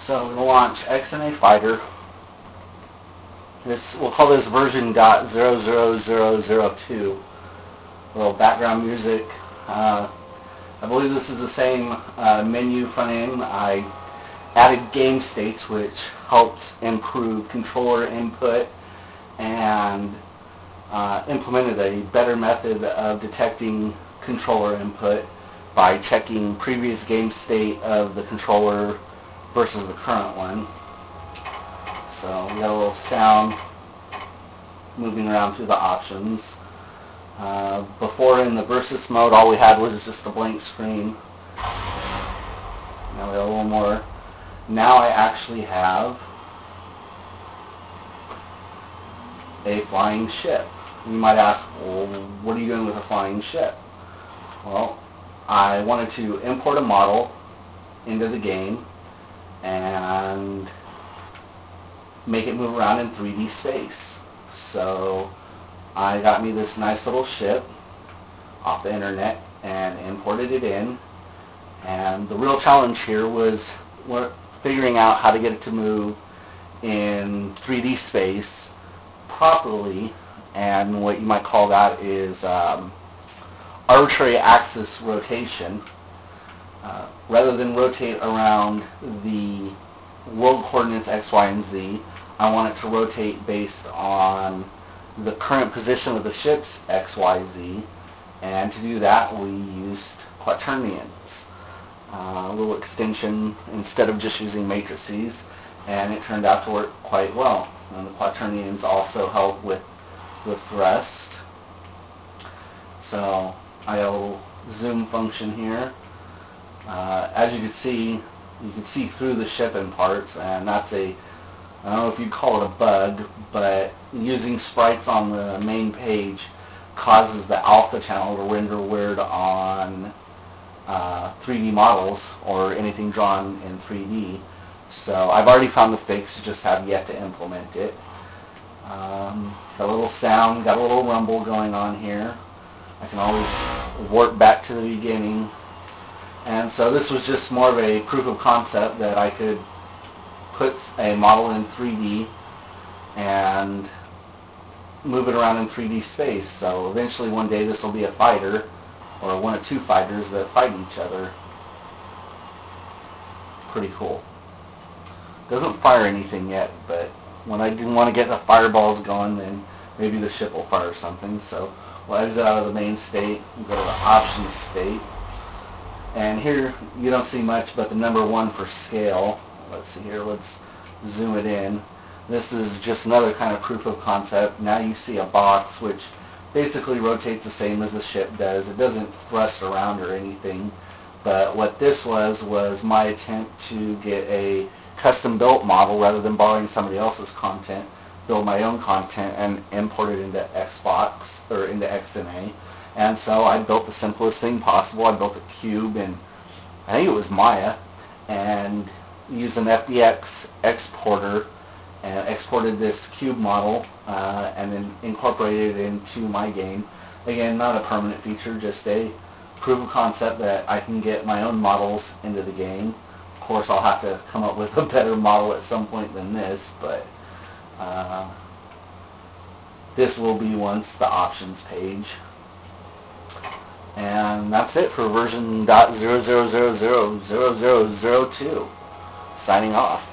So I'm going to launch XNA Fighter. We'll call this version .00002. A little background music. I believe this is the same menu front end. I added gamestates, which helped improve controller input, and implemented a better method of detecting controller input by checking previous game state of the controller versus the current one. So we got a little sound moving around through the options. Before, in the versus mode, all we had was just a blank screen. Now we got a little more. Now I actually have a flying ship. You might ask, well, what are you doing with a flying ship? Well, I wanted to import a model into the game and make it move around in 3D space. So I got me this nice little ship off the internet and imported it in. And the real challenge here was figuring out how to get it to move in 3D space properly, and what you might call that is arbitrary axis rotation. Rather than rotate around the world coordinates X, Y, and Z, I want it to rotate based on the current position of the ship's X, Y, Z, and to do that we used Quaternions, a little extension instead of just using matrices, and it turned out to work quite well. And the Quaternions also help with the thrust. So I have a little zoom function here. As you can see through the ship in parts, and that's I don't know if you'd call it a bug, but using sprites on the main page causes the alpha channel to render weird on 3D models or anything drawn in 3D. So I've already found the fix, just have yet to implement it. Got a little sound, got a little rumble going on here. I can always warp back to the beginning. And so this was just more of a proof of concept that I could put a model in 3D and move it around in 3D space. So eventually one day this will be a fighter, or one of two fighters that fight each other. Pretty cool. Doesn't fire anything yet, but when I do want to get the fireballs going, then maybe the ship will fire something. So we'll exit out of the main state and go to the options state. And here you don't see much but the number 1 for scale. Let's see here, let's zoom it in. This is just another kind of proof of concept. Now you see a box which basically rotates the same as the ship does. It doesn't thrust around or anything. But what this was my attempt to get a custom built model rather than borrowing somebody else's content, build my own content and import it into Xbox or into XNA. And so I built the simplest thing possible. I built a cube in, I think it was Maya, and used an FBX exporter and exported this cube model and then incorporated it into my game. Again, not a permanent feature, just a proof of concept that I can get my own models into the game. Of course, I'll have to come up with a better model at some point than this, but this will be once the options page. And that's it for version .0000002. Signing off.